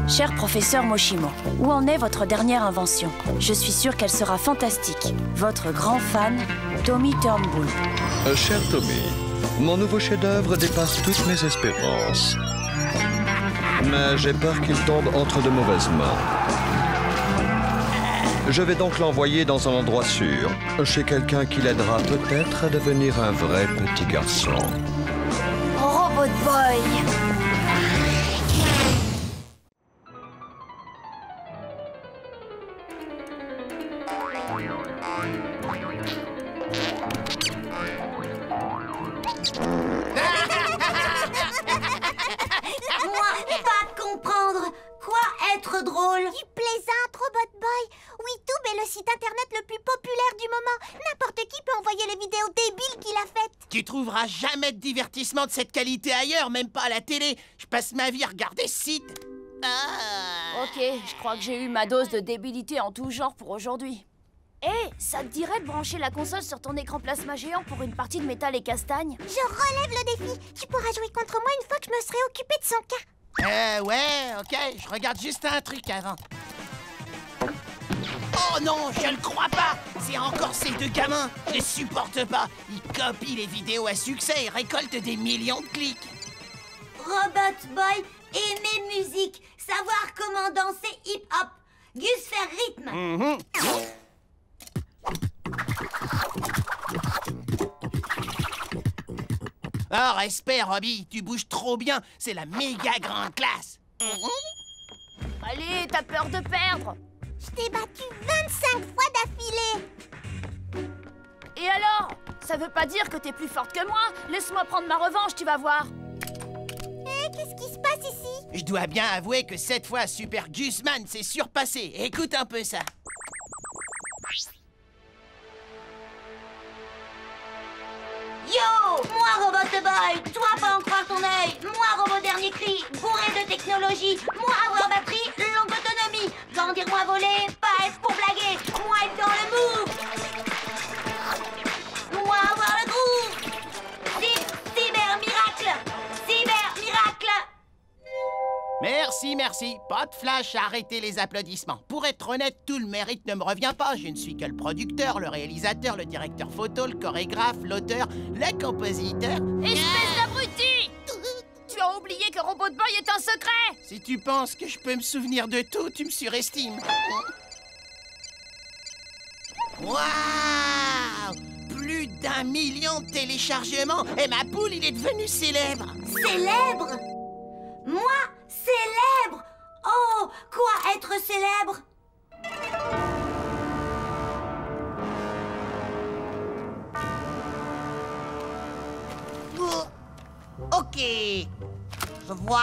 Cher professeur Moshimo, où en est votre dernière invention? Je suis sûre qu'elle sera fantastique. Votre grand fan, Tommy Turnbull. Cher Tommy, mon nouveau chef-d'œuvre dépasse toutes mes espérances. Mais j'ai peur qu'il tombe entre de mauvaises mains. Je vais donc l'envoyer dans un endroit sûr, chez quelqu'un qui l'aidera peut-être à devenir un vrai petit garçon. Robot Boy! Drôle. Tu plaisantes, Robot Boy. WeTube est le site internet le plus populaire du moment. N'importe qui peut envoyer les vidéos débiles qu'il a faites. Tu trouveras jamais de divertissement de cette qualité ailleurs, même pas à la télé. Je passe ma vie à regarder ce site. Ok, je crois que j'ai eu ma dose de débilité en tout genre pour aujourd'hui. Hé, ça te dirait de brancher la console sur ton écran plasma géant pour une partie de métal et castagne? Je relève le défi. Tu pourras jouer contre moi une fois que je me serai occupée de son cas. Ouais, ok, je regarde juste un truc avant. Oh non, je le crois pas. C'est encore ces deux gamins. Je les supporte pas. Ils copient les vidéos à succès et récoltent des millions de clics. Robot Boy, aimer musique, savoir comment danser hip-hop, Gus faire rythme. Oh, respect, Robbie, tu bouges trop bien. C'est la méga grande classe. Allez, t'as peur de perdre? Je t'ai battu 25 fois d'affilée. Et alors? Ça veut pas dire que t'es plus forte que moi. Laisse-moi prendre ma revanche, tu vas voir. Qu'est-ce qui se passe ici? Je dois bien avouer que cette fois, Super Gusman s'est surpassé. Écoute un peu ça. Yo! Moi, Robot Boy! Toi, pas en croire ton œil! Moi, Robot Dernier Cri! Bourré de technologie! Moi, avoir batterie, longue autonomie! Grandir, moi, voler, pas être pour blaguer! Moi, être dans le move! Moi, avoir le groove! Cyber miracle! Cyber miracle! Merci. Pas de flash à arrêter les applaudissements. Pour être honnête, tout le mérite ne me revient pas. Je ne suis que le producteur, le réalisateur, le directeur photo, le chorégraphe, l'auteur, le compositeur. Espèce d'abruti! Tu as oublié que Robot Boy est un secret! Si tu penses que je peux me souvenir de tout, tu me surestimes. Waouh! Plus d'1 million de téléchargements et ma poule, il est devenu célèbre. Célèbre? Moi, célèbre? Oh, quoi être célèbre? Ok, je vois.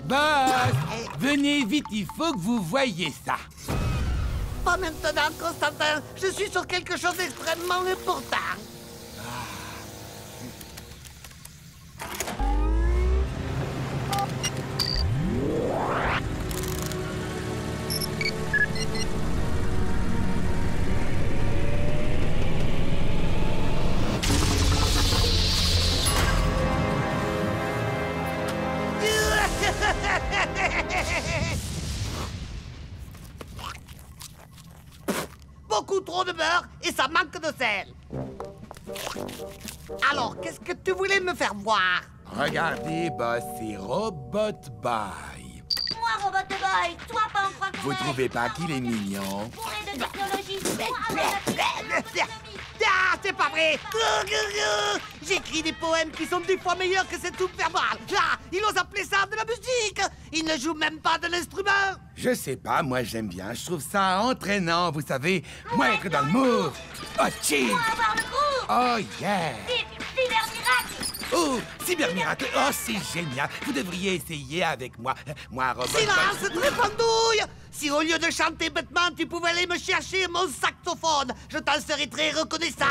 Boss, venez vite, il faut que vous voyiez ça. Pas maintenant, Constantin. Je suis sur quelque chose d'extrêmement important. Beaucoup trop de beurre et ça manque de sel. Alors, qu'est-ce que tu voulais me faire voir? Regardez, boss, c'est Robot Boy. Moi, Robot Boy! Toi, pas en croire ton Vous œil. trouvez pas qu'il est mignon? Bourré de technologie! Moi, avoir batterie, longue autonomie! Ah, c'est pas vrai! J'écris des poèmes qui sont 10 fois meilleurs que cette soupe verbale. Ah, il ose appeler ça de la musique. Il ne joue même pas de l'instrument. Je sais pas, moi j'aime bien. Je trouve ça entraînant, vous savez. Moi être dans le move. Oh, chill! Moi, avoir le groove! Oh, yeah! Cyber miracle! Oh, Cyber Miracle! Oh, c'est génial! Vous devriez essayer avec moi. Moi, Robot Boy. Silence, trépandouille! Si au lieu de chanter bêtement, tu pouvais aller me chercher mon saxophone, je t'en serais très reconnaissant.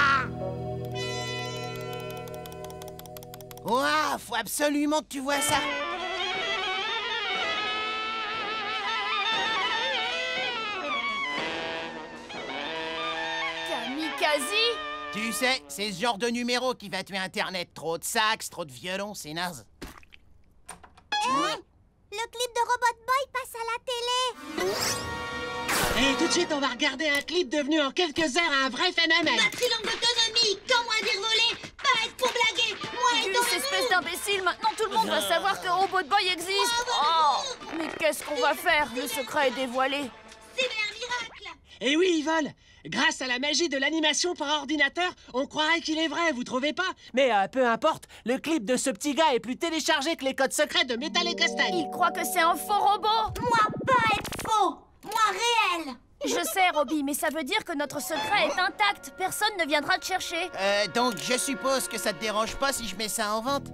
Ouah, faut absolument que tu vois ça. Kamikaze? Tu sais, c'est ce genre de numéro qui va tuer Internet. Trop de sax, trop de violons, c'est naze. Le clip de Robot Boy passe à la télé. Et tout de suite, on va regarder un clip devenu en quelques heures un vrai phénomène. Batterie longue autonomie, quand moi dire voler, pas être pour blaguer, moi être dans Gus, le espèce move. d'imbécile, maintenant tout le monde va savoir que Robot Boy existe. Oh, mais qu'est-ce qu'on va faire? Le secret est dévoilé. Cyber miracle. Et oui, ils volent. Grâce à la magie de l'animation par ordinateur, on croirait qu'il est vrai, vous trouvez pas? Mais peu importe, le clip de ce petit gars est plus téléchargé que les codes secrets de Métal et Castagne. Il croit que c'est un faux robot. Moi pas être faux, moi réel. Je sais, Robbie, mais ça veut dire que notre secret est intact. Personne ne viendra te chercher. Donc je suppose que ça te dérange pas si je mets ça en vente?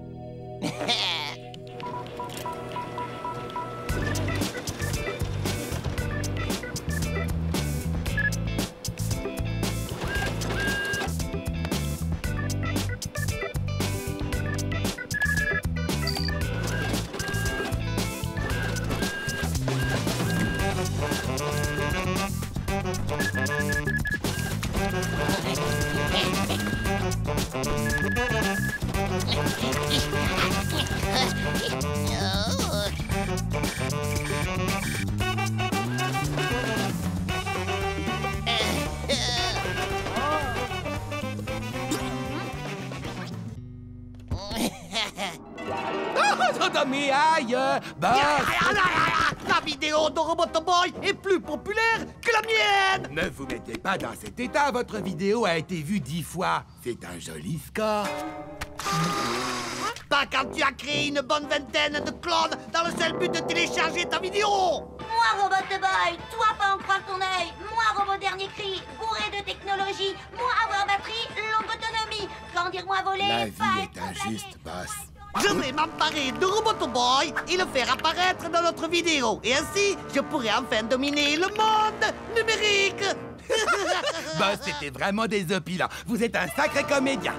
Tommy, aïe! Boss! La vidéo de Robot Boy est plus populaire que la mienne. Ne vous mettez pas dans cet état, votre vidéo a été vue 10 fois. C'est un joli score. Pas quand tu as créé une bonne vingtaine de clones dans le seul but de télécharger ta vidéo. Moi Robot Boy, toi pas en croire ton œil. Moi Robot Dernier Cri, bourré de technologie. Moi avoir batterie, longue autonomie. Grandir moins voler, La vie pas est être pour injuste, blaguer. boss. Je vais m'emparer de Robot Boy et le faire apparaître dans notre vidéo. Et ainsi, je pourrai enfin dominer le monde numérique. Boss, c'était vraiment désopilant. Vous êtes un sacré comédien.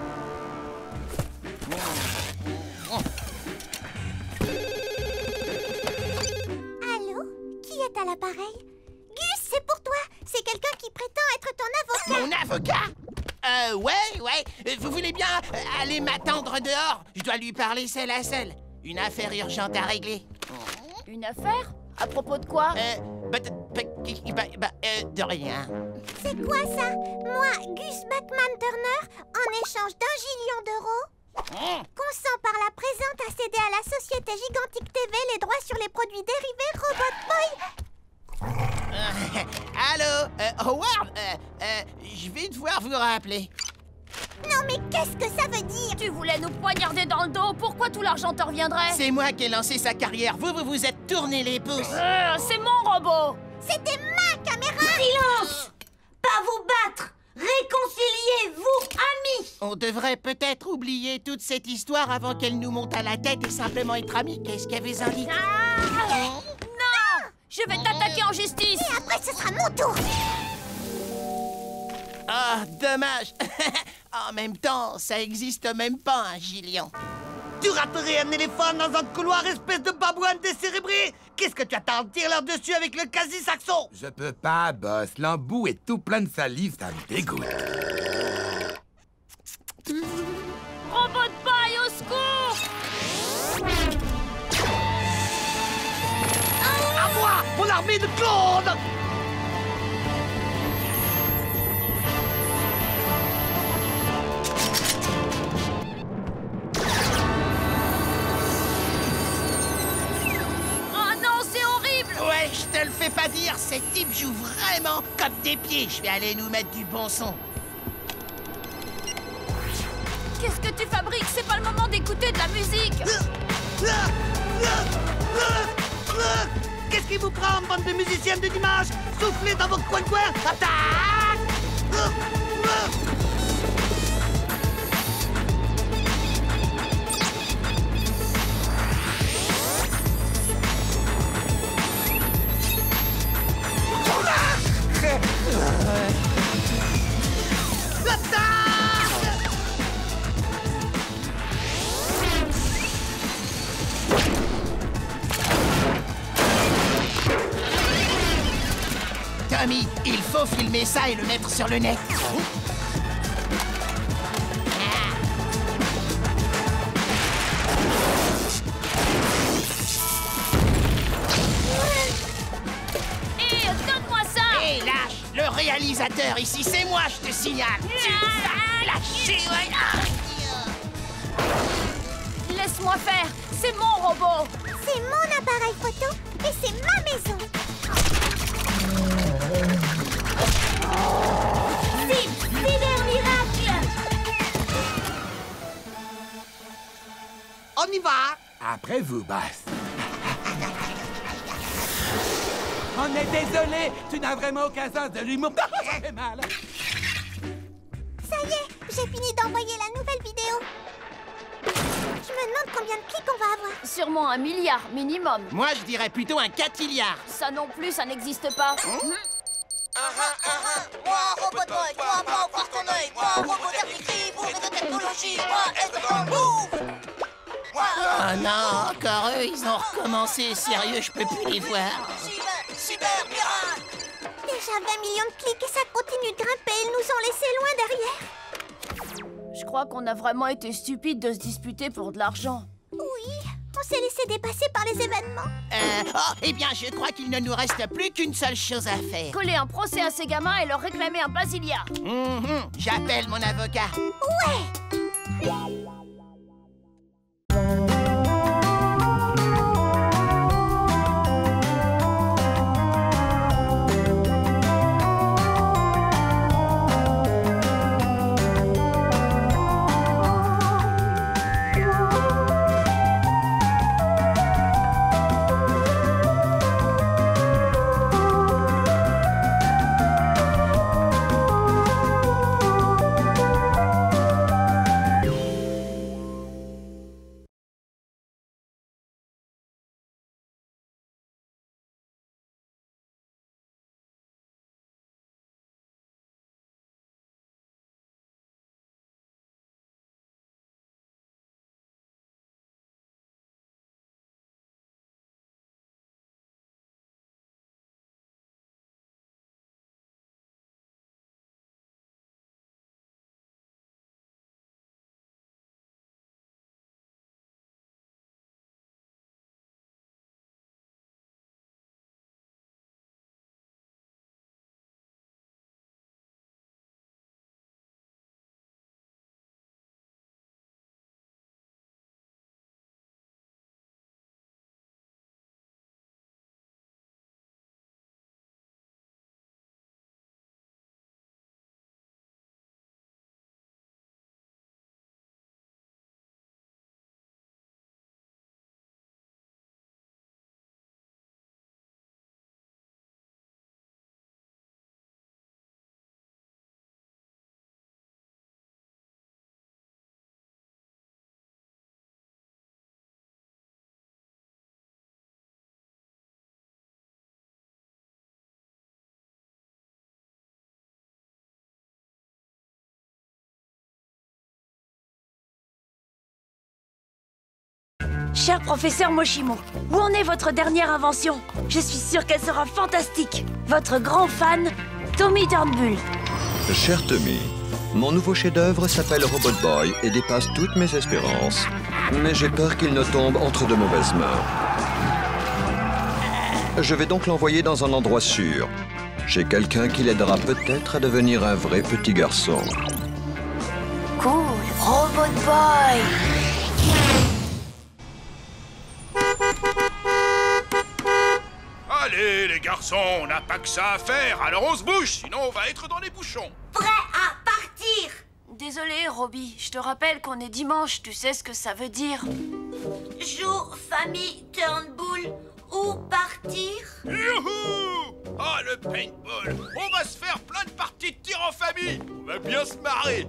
Allô? Qui est à l'appareil? Gus, c'est pour toi. C'est quelqu'un qui prétend être ton avocat. Mon avocat? Ouais. Vous voulez bien aller m'attendre dehors? Je dois lui parler seul à seul. Une affaire urgente à régler. Une affaire? À propos de quoi? De rien. C'est quoi ça? Moi, Gus Bachman Turner, en échange d'1 gillion d'euros, consent par la présente à céder à la société Gigantic TV les droits sur les produits dérivés Robot Boy. Allô? Howard? Je vais devoir vous rappeler. Non mais qu'est-ce que ça veut dire? Tu voulais nous poignarder dans le dos. Pourquoi tout l'argent te reviendrait? C'est moi qui ai lancé sa carrière. Vous vous êtes tourné les pouces. C'est mon robot. C'était ma caméra! Silence! Pas vous battre! Réconciliez-vous, amis! On devrait peut-être oublier toute cette histoire avant qu'elle nous monte à la tête et simplement être amis. Qu'est-ce qu'elle vous indique? Non! Je vais t'attaquer en justice. Et après, ce sera mon tour! Ah, dommage. En même temps, ça existe même pas, un gillion. Tu raterais un éléphant dans un couloir, espèce de babouin décérébré. Qu'est-ce que tu attends? Tire-leur dessus avec le quasi-saxon. Je peux pas, boss. L'embout est tout plein de salive, ça me dégoûte. Robot Boy, au secours! À moi, mon armée de clones! Oh non, c'est horrible! Ouais, je te le fais pas dire, ces types jouent vraiment comme des pieds. Je vais aller nous mettre du bon son. Qu'est-ce que tu fabriques? C'est pas le moment d'écouter de la musique! Qu'est-ce qui vous prend, bande de musiciens de dimanche? Soufflez dans vos coins-coins! Attaque! Tommy, il faut filmer ça et le mettre sur le net. réalisateur ici, c'est moi, je te signale. Tu vas lâcher, ouais. Laisse-moi faire. C'est mon robot. C'est mon appareil photo et c'est ma maison. Cyber miracle. On y va. Après vous, Bass. On est désolé, tu n'as vraiment aucun sens de l'humour. Ça fait mal. Ça y est, j'ai fini d'envoyer la nouvelle vidéo. Je me demande combien de clics on va avoir. Sûrement 1 milliard minimum. Moi, je dirais plutôt un 4 milliards. Ça non plus, ça n'existe pas. Moi, robot boy, toi, pas encore ton œil. Moi, robot dernier cri, bourré de technologie. Moi, est move. Oh non, encore eux, ils ont recommencé. Sérieux, je peux plus les voir. Cyber miracle. Déjà 20 millions de clics et ça continue de grimper. Ils nous ont laissés loin derrière. Je crois qu'on a vraiment été stupide de se disputer pour de l'argent. Oui, on s'est laissé dépasser par les événements. Eh bien, je crois qu'il ne nous reste plus qu'une seule chose à faire. Coller un procès à ces gamins et leur réclamer un basilia. J'appelle mon avocat. Ouais. Cher professeur Moshimo, où en est votre dernière invention? Je suis sûre qu'elle sera fantastique. Votre grand fan, Tommy Turnbull. Cher Tommy, mon nouveau chef-d'œuvre s'appelle Robot Boy et dépasse toutes mes espérances. Mais j'ai peur qu'il ne tombe entre de mauvaises mains. Je vais donc l'envoyer dans un endroit sûr. Chez quelqu'un qui l'aidera peut-être à devenir un vrai petit garçon. Cool, Robot Boy. Allez, les garçons, on n'a pas que ça à faire, alors on se bouge, sinon on va être dans les bouchons. Prêt à partir. Désolé, Robbie. Je te rappelle qu'on est dimanche. Tu sais ce que ça veut dire. Jour, famille, Turnbull. Où partir? Youhou! Ah, le paintball! On va se faire plein de parties de tir en famille! On va bien se marrer!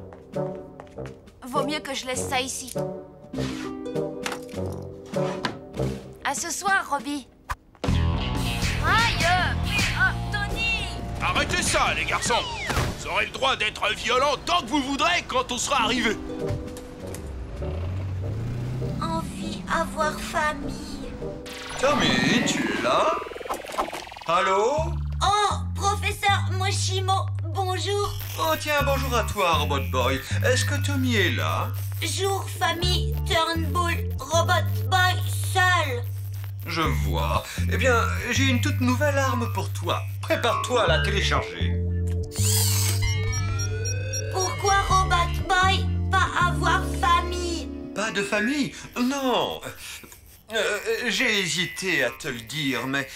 Vaut mieux que je laisse ça ici. À ce soir, Robbie. Aïe! Tony! Arrêtez ça, les garçons! Vous aurez le droit d'être violents tant que vous voudrez quand on sera arrivé. Envie avoir famille. Tommy, tu es là? Allô? Oh, professeur Moshimo, bonjour. Oh tiens, bonjour à toi, Robot Boy. Est-ce que Tommy est là? Jour, famille, Turnbull, Robot Boy, seul. Je vois. Eh bien, j'ai une toute nouvelle arme pour toi. Prépare-toi à la télécharger. Pourquoi Robot Boy pas avoir famille? Pas de famille? Non. J'ai hésité à te le dire, mais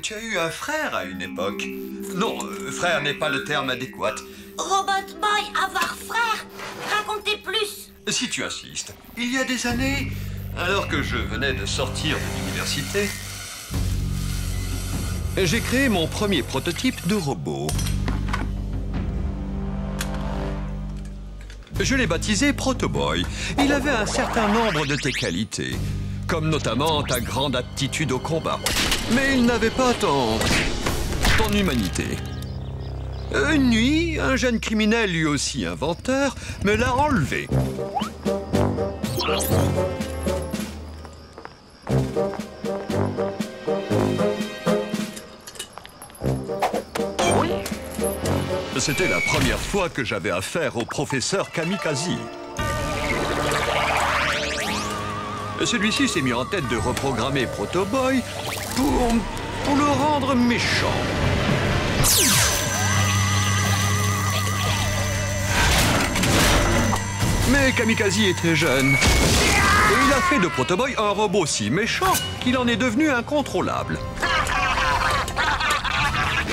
tu as eu un frère à une époque. Non, frère n'est pas le terme adéquat. Robot Boy avoir frère? Racontez plus. Si tu insistes, il y a des années, alors que je venais de sortir de l'université, j'ai créé mon premier prototype de robot. Je l'ai baptisé Protoboy. Il avait un certain nombre de tes qualités, comme notamment ta grande aptitude au combat. Mais il n'avait pas ton humanité. Une nuit, un jeune criminel, lui aussi inventeur, me l'a enlevé. C'était la première fois que j'avais affaire au professeur Kamikaze. Celui-ci s'est mis en tête de reprogrammer Protoboy pour le rendre méchant. Mais Kamikaze est très jeune. Et il a fait de Protoboy un robot si méchant qu'il en est devenu incontrôlable.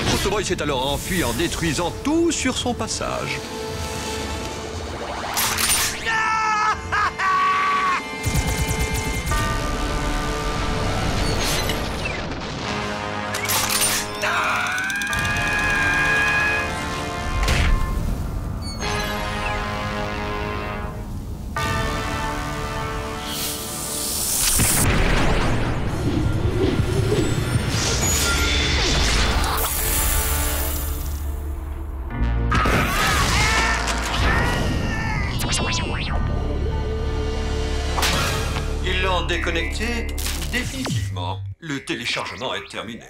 Protoboy s'est alors enfui en détruisant tout sur son passage. Déconnecté définitivement. Le téléchargement est terminé.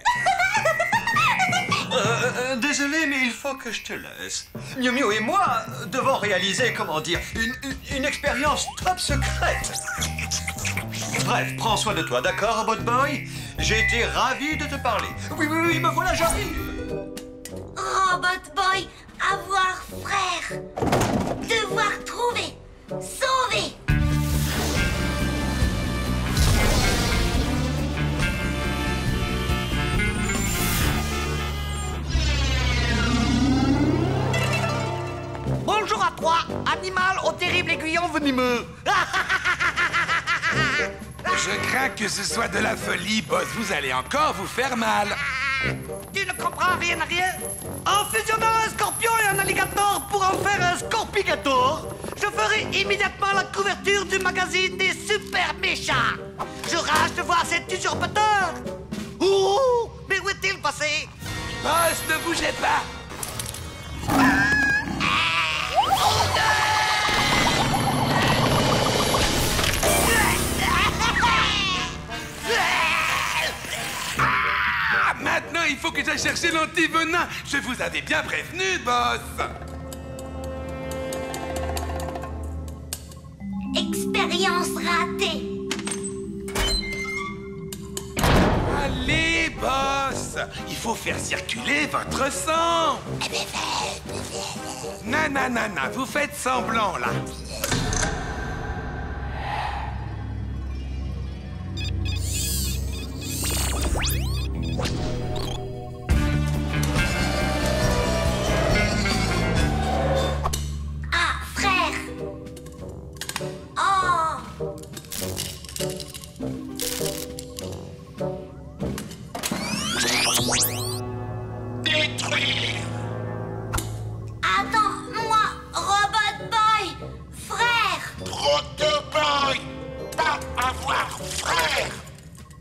Désolé, mais il faut que je te laisse. Miu Miu et moi devons réaliser, comment dire, une expérience top secrète. Bref, prends soin de toi, d'accord, Robot Boy? J'ai été ravi de te parler. Oui, me voilà, j'arrive. Robot Boy avoir frère. Devoir trouver. Sauver. Bonjour à toi, animal au terrible aiguillon venimeux. Je crains que ce soit de la folie, boss. Vous allez encore vous faire mal. Tu ne comprends rien à rien? En fusionnant un scorpion et un alligator pour en faire un scorpigator, je ferai immédiatement la couverture du magazine des super méchants. Je rage de voir cet usurpateur. Ouh, mais où est-il passé? Boss, ne bougez pas. Maintenant, il faut que j'aille chercher l'antivenin. Je vous avais bien prévenu, boss. Expérience ratée. Allez, boss. Il faut faire circuler votre sang. Nanana, vous faites semblant, là. Ah, frère. Oh. Détruire. Attends, moi, Robot Boy, frère. Protoboy. Pas avoir frère.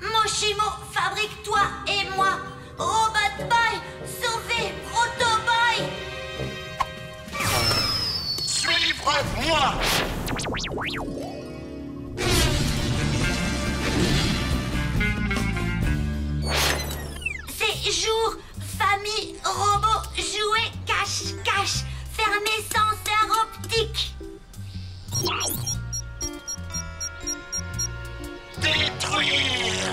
Moshimo, fabrique-toi et moi. Robot Boy, sauvez Protoboy. Suivre-moi. C'est jour, famille, robot, jouer, cache-cache, fermez senseur optique. Détruire.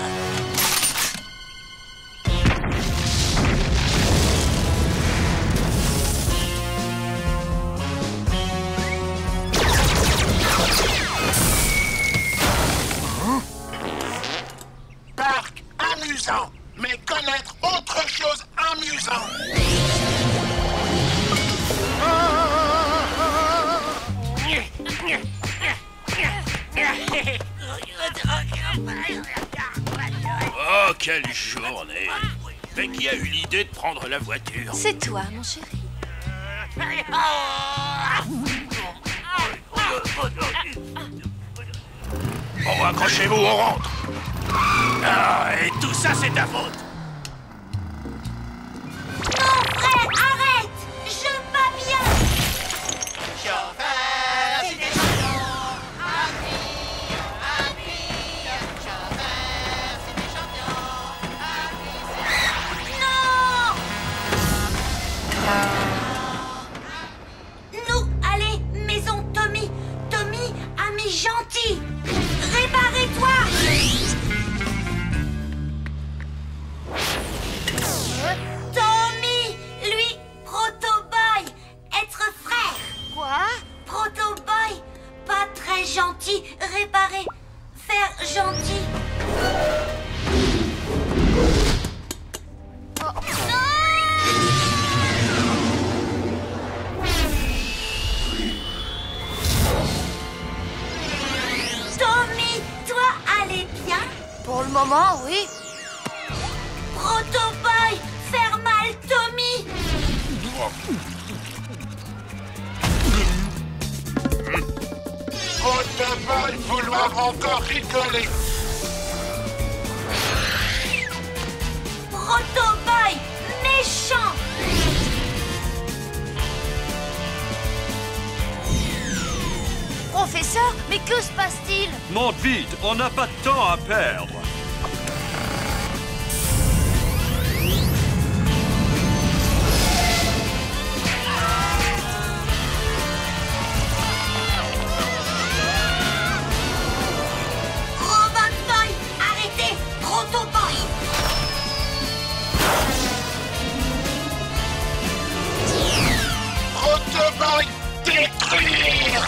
Oh, quelle journée! Mais qui a eu l'idée de prendre la voiture? C'est toi, mon chéri. Bon, accrochez-vous, on rentre! Ah, et tout ça, c'est ta faute! Non, frère, arrête! Je vais bien! Chauffeur, c'est des champions! Non! Nous, allez, maison Tommy! Tommy, ami gentil! Réparez-toi! Tommy, lui, Proto-Boy, être frère. Quoi? Proto-Boy, pas très gentil, réparer, faire gentil. Tommy, toi, allez bien? Pour le moment, oui. Proto-Boy, faire mal Tommy. Proto-Boy vouloir encore rigoler! Proto-Boy, méchant. Professeur, mais que se passe-t-il? Monte vite, on n'a pas de temps à perdre. Robot Boy, arrêtez, Proto-Boy. Proto-Boy, détruire!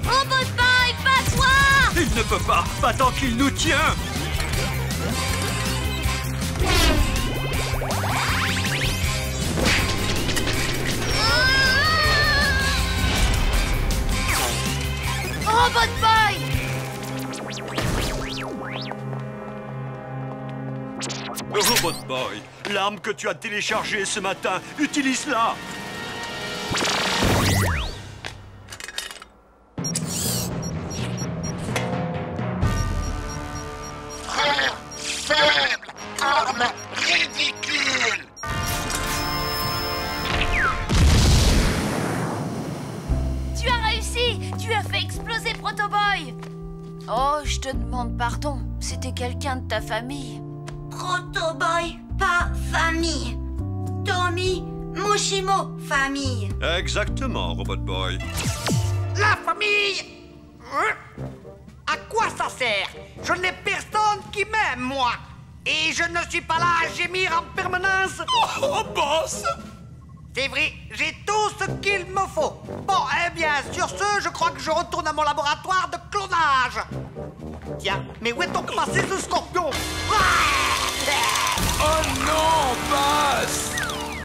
Robot Boy, bats-toi. Il ne peut pas tant qu'il nous tient. Robot Boy! Robot Boy, l'arme que tu as téléchargée ce matin, utilise-la. Frère, faible, arme ridicule! Tu as réussi! Tu as fait exploser Proto-Boy! Oh, je te demande pardon. C'était quelqu'un de ta famille. Proto-Boy, pas famille. Tommy, Moshimo, famille. Exactement, Robot Boy. La famille! À quoi ça sert? Je n'ai personne qui m'aime, moi! Et je ne suis pas là à gémir en permanence! Oh, boss! C'est vrai, j'ai tout ce qu'il me faut. Bon, eh bien, sur ce, je crois que je retourne à mon laboratoire de clonage. Tiens, mais où est donc passé ce scorpion? Oh non,